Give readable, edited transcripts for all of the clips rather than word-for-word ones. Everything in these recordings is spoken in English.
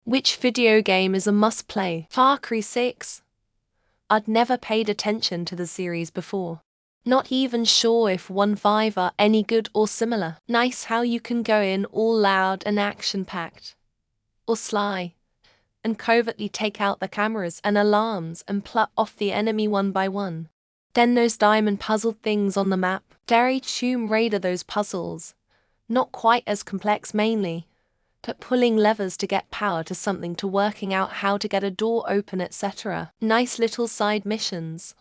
Which video game is a must-play? Far Cry 6. I'd never paid attention to the series before. Not even sure if 1.5 are any good or similar. Nice how you can go in all loud and action-packed. Or sly. And covertly take out the cameras and alarms and pluck off the enemy one by one. Then those diamond puzzle things on the map. Very Tomb Raider those puzzles. Not quite as complex mainly, but pulling levers to get power to something to working out how to get a door open etc. Nice little side missions.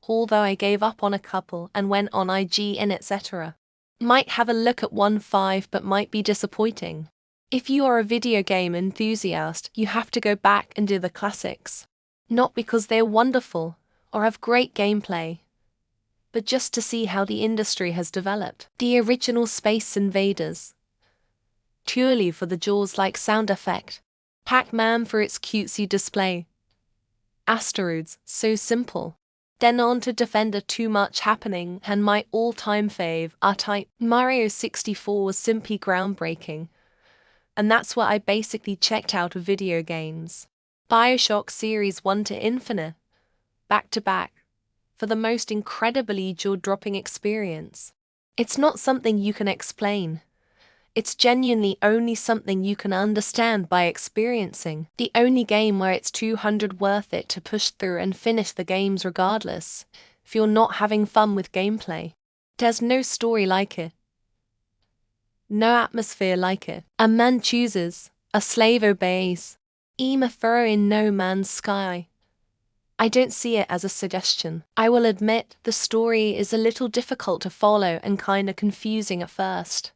Although I gave up on a couple and went on IGN etc. Might have a look at 1.5 but might be disappointing. If you are a video game enthusiast, you have to go back and do the classics. Not because they're wonderful or have great gameplay, but just to see how the industry has developed. The original Space Invaders. Purely for the Jaws-like sound effect. Pac-Man for its cutesy display. Asteroids, so simple. Then on to Defender, too much happening, and my all-time fave, R-Type. Mario 64 was simply groundbreaking. And that's what I basically checked out of video games. BioShock Series 1 to Infinite. Back to back. For the most incredibly jaw-dropping experience. It's not something you can explain. It's genuinely only something you can understand by experiencing. The only game where it's 200 worth it to push through and finish the games regardless, if you're not having fun with gameplay. There's no story like it. No atmosphere like it. A man chooses, a slave obeys. Ema throw in No Man's Sky. I don't see it as a suggestion. I will admit the story is a little difficult to follow and kinda confusing at first.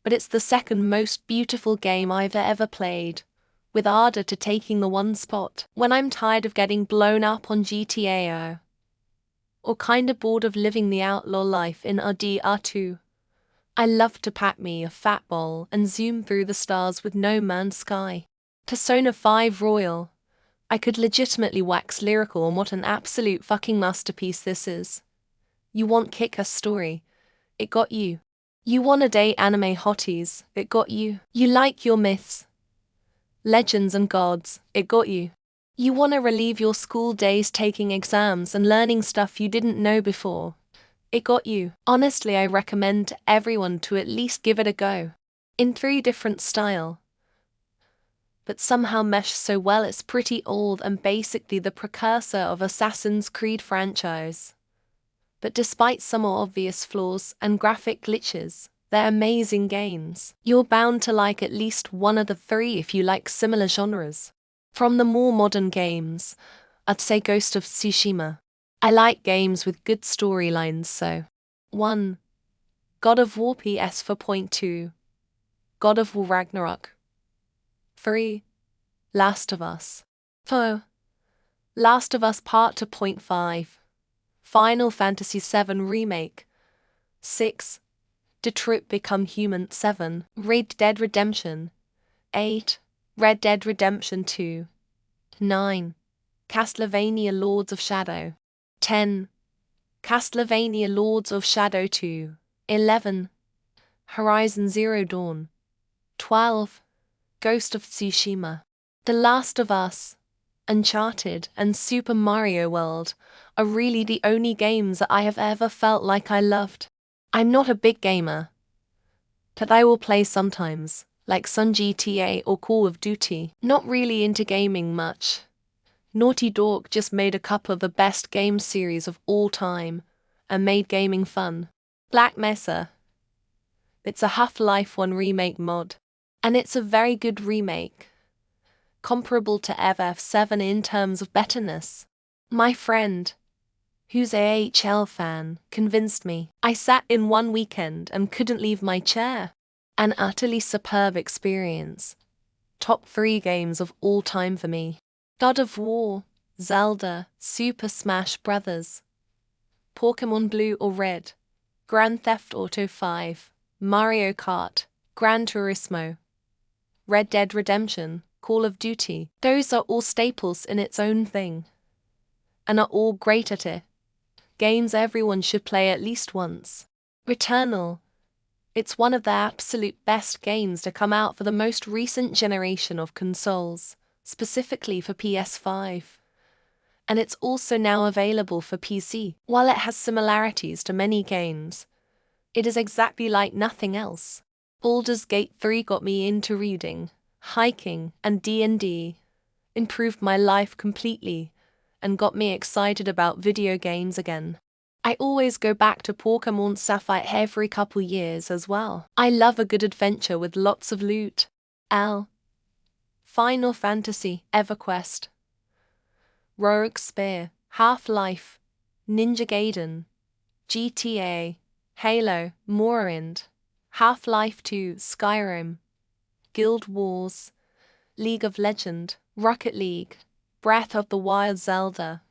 But it's the second most beautiful game I've ever played, with Arda to taking the one spot. When I'm tired of getting blown up on GTA or kinda bored of living the outlaw life in RDR2, I love to pack me a fat bowl and zoom through the stars with No Man's Sky. Persona 5 Royal. I could legitimately wax lyrical on what an absolute fucking masterpiece this is. You want kick-ass story. It got you. You wanna date anime hotties. It got you. You like your myths, legends and gods. It got you. You wanna relive your school days taking exams and learning stuff you didn't know before. It got you. Honestly, I recommend to everyone to at least give it a go. In 3 different style. But somehow mesh so well it's pretty old and basically the precursor of Assassin's Creed franchise. But despite some more obvious flaws and graphic glitches, they're amazing games. You're bound to like at least one of the 3 if you like similar genres. From the more modern games, I'd say Ghost of Tsushima. I like games with good storylines so. 1. God of War PS 4.2. God of War Ragnarok. 3. Last of Us. 4. Last of Us Part 2.5. Final Fantasy VII Remake. 6. Detroit Become Human 7. Red Dead Redemption. 8. Red Dead Redemption 2. 9. Castlevania Lords of Shadow. 10. Castlevania Lords of Shadow 2. 11. Horizon Zero Dawn. 12. Ghost of Tsushima. The Last of Us, Uncharted, and Super Mario World are really the only games that I have ever felt like I loved. I'm not a big gamer, but I will play sometimes, like some GTA or Call of Duty. Not really into gaming much. Naughty Dog just made a couple of the best game series of all time, and made gaming fun. Black Mesa. It's a Half-Life 1 remake mod, and it's a very good remake. Comparable to FF7 in terms of betterness. My friend, who's a AHL fan, convinced me. I sat in one weekend and couldn't leave my chair. An utterly superb experience. Top 3 games of all time for me. God of War, Zelda, Super Smash Bros., Pokémon Blue or Red, Grand Theft Auto 5, Mario Kart, Gran Turismo, Red Dead Redemption, Call of Duty. Those are all staples in its own thing, and are all great at it. Games everyone should play at least once. Returnal. It's one of the absolute best games to come out for the most recent generation of consoles, specifically for PS5. And it's also now available for PC. While it has similarities to many games, it is exactly like nothing else. Baldur's Gate 3 got me into reading, hiking, and D&D, improved my life completely, and got me excited about video games again. I always go back to Pokémon Sapphire every couple years as well. I love a good adventure with lots of loot. Final Fantasy, EverQuest, Rogue Spear, Half-Life, Ninja Gaiden, GTA, Halo, Morrowind, Half-Life 2, Skyrim, Guild Wars, League of Legends, Rocket League, Breath of the Wild, Zelda,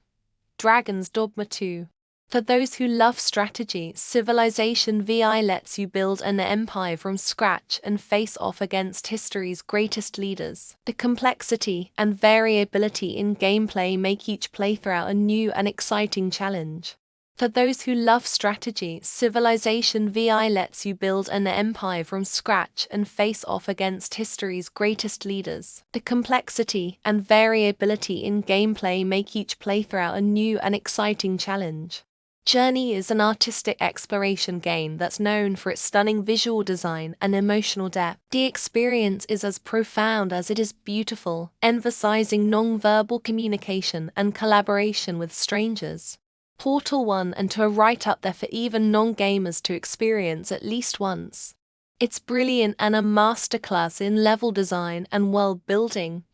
Dragon's Dogma 2. For those who love strategy, Civilization VI lets you build an empire from scratch and face off against history's greatest leaders. The complexity and variability in gameplay make each playthrough a new and exciting challenge. For those who love strategy, Civilization VI lets you build an empire from scratch and face off against history's greatest leaders. The complexity and variability in gameplay make each playthrough a new and exciting challenge. Journey is an artistic exploration game that's known for its stunning visual design and emotional depth. The experience is as profound as it is beautiful, emphasizing non-verbal communication and collaboration with strangers. Portal 1 and 2 are right up there for even non-gamers to experience at least once. It's brilliant and a masterclass in level design and world building.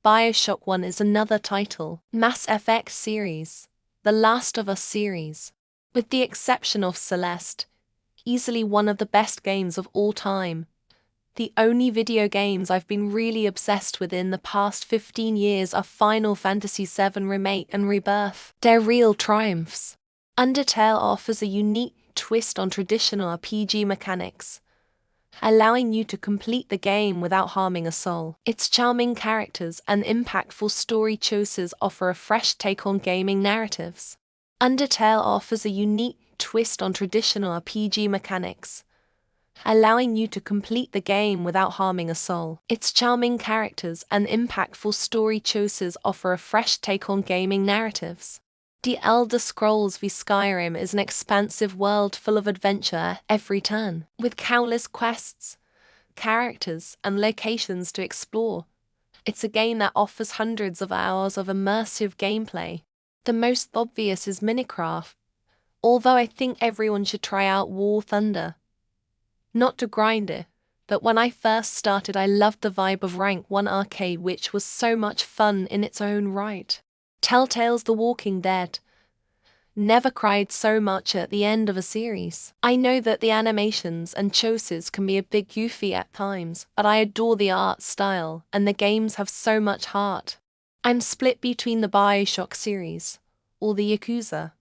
BioShock 1 is another title. Mass Effect series, The Last of Us series. With the exception of Celeste, easily one of the best games of all time. The only video games I've been really obsessed with in the past 15 years are Final Fantasy VII Remake and Rebirth. They're real triumphs. Undertale offers a unique twist on traditional RPG mechanics, allowing you to complete the game without harming a soul. Its charming characters and impactful story choices offer a fresh take on gaming narratives. Undertale offers a unique twist on traditional RPG mechanics, allowing you to complete the game without harming a soul. Its charming characters and impactful story choices offer a fresh take on gaming narratives. The Elder Scrolls v Skyrim is an expansive world full of adventure every turn, with countless quests, characters, and locations to explore. It's a game that offers hundreds of hours of immersive gameplay. The most obvious is Minecraft, although I think everyone should try out War Thunder. Not to grind it, but when I first started I loved the vibe of Rank 1 arcade, which was so much fun in its own right. Telltale's The Walking Dead. Never cried so much at the end of a series. I know that the animations and choices can be a bit goofy at times, but I adore the art style, and the games have so much heart. I'm split between the BioShock series, or the Yakuza.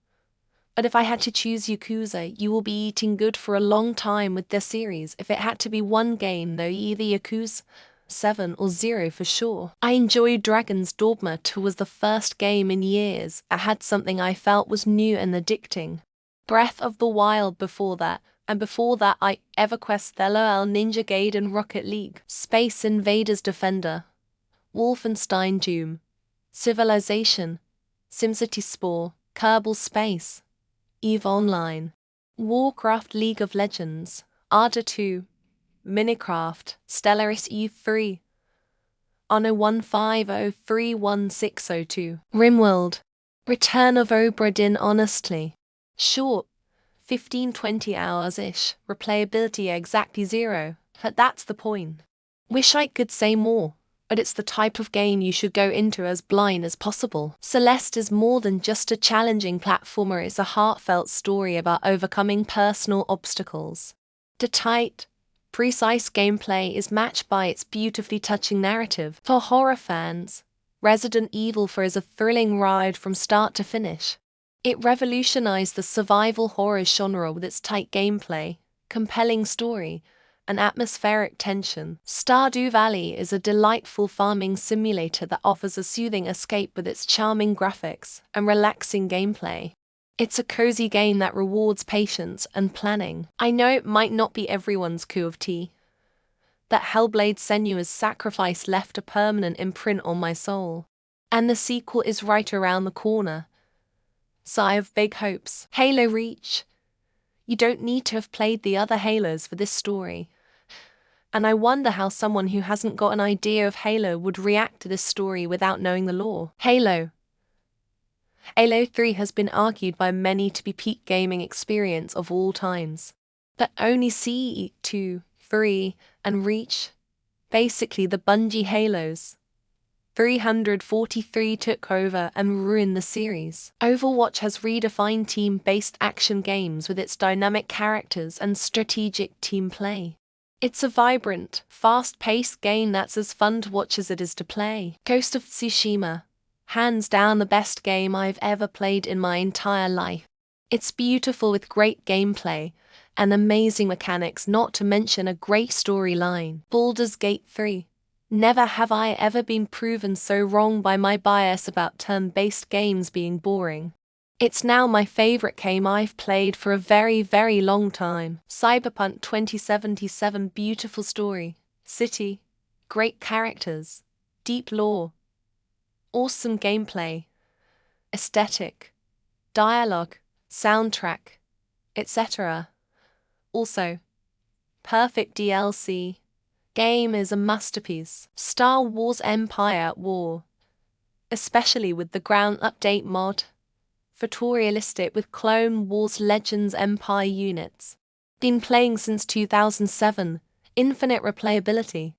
But if I had to choose Yakuza, you will be eating good for a long time with this series. If it had to be one game though, either Yakuza 7 or 0 for sure. I enjoyed Dragon's Dogma 2 was the first game in years. It had something I felt was new and addicting. Breath of the Wild before that, and before that I EverQuest, LOL, Ninja Gaiden, Rocket League, Space Invaders Defender, Wolfenstein Doom, Civilization, SimCity Spore, Kerbal Space, EVE Online, Warcraft, League of Legends, Arda 2, Minecraft, Stellaris Eve 3, Anno 150316002, RimWorld, Return of Obra Dinn. Honestly, short, 15-20 hours-ish, replayability exactly 0, but that's the point. Wish I could say more, but it's the type of game you should go into as blind as possible. Celeste is more than just a challenging platformer, it's a heartfelt story about overcoming personal obstacles. The tight, precise gameplay is matched by its beautifully touching narrative. For horror fans, Resident Evil 4 is a thrilling ride from start to finish. It revolutionized the survival horror genre with its tight gameplay, compelling story, and atmospheric tension. Stardew Valley is a delightful farming simulator that offers a soothing escape with its charming graphics and relaxing gameplay. It's a cozy game that rewards patience and planning. I know it might not be everyone's cup of tea. That Hellblade Senua's sacrifice left a permanent imprint on my soul. And the sequel is right around the corner. So I have big hopes. Halo Reach. You don't need to have played the other Halos for this story. And I wonder how someone who hasn't got an idea of Halo would react to this story without knowing the lore. Halo 3 has been argued by many to be peak gaming experience of all times. But only CE 2, 3, and Reach, basically the Bungie Halos 343 took over and ruined the series. Overwatch has redefined team-based action games with its dynamic characters and strategic team play. It's a vibrant, fast-paced game that's as fun to watch as it is to play. Ghost of Tsushima, hands down the best game I've ever played in my entire life. It's beautiful with great gameplay and amazing mechanics, not to mention a great storyline. Baldur's Gate 3. Never have I ever been proven so wrong by my bias about turn-based games being boring. It's now my favorite game I've played for a very, very long time. Cyberpunk 2077, beautiful story, city, great characters, deep lore, awesome gameplay, aesthetic, dialogue, soundtrack, etc. Also, perfect DLC. Game is a masterpiece. Star Wars Empire at War, especially with the ground update mod, photorealistic with Clone Wars Legends Empire units. Been playing since 2007, infinite replayability.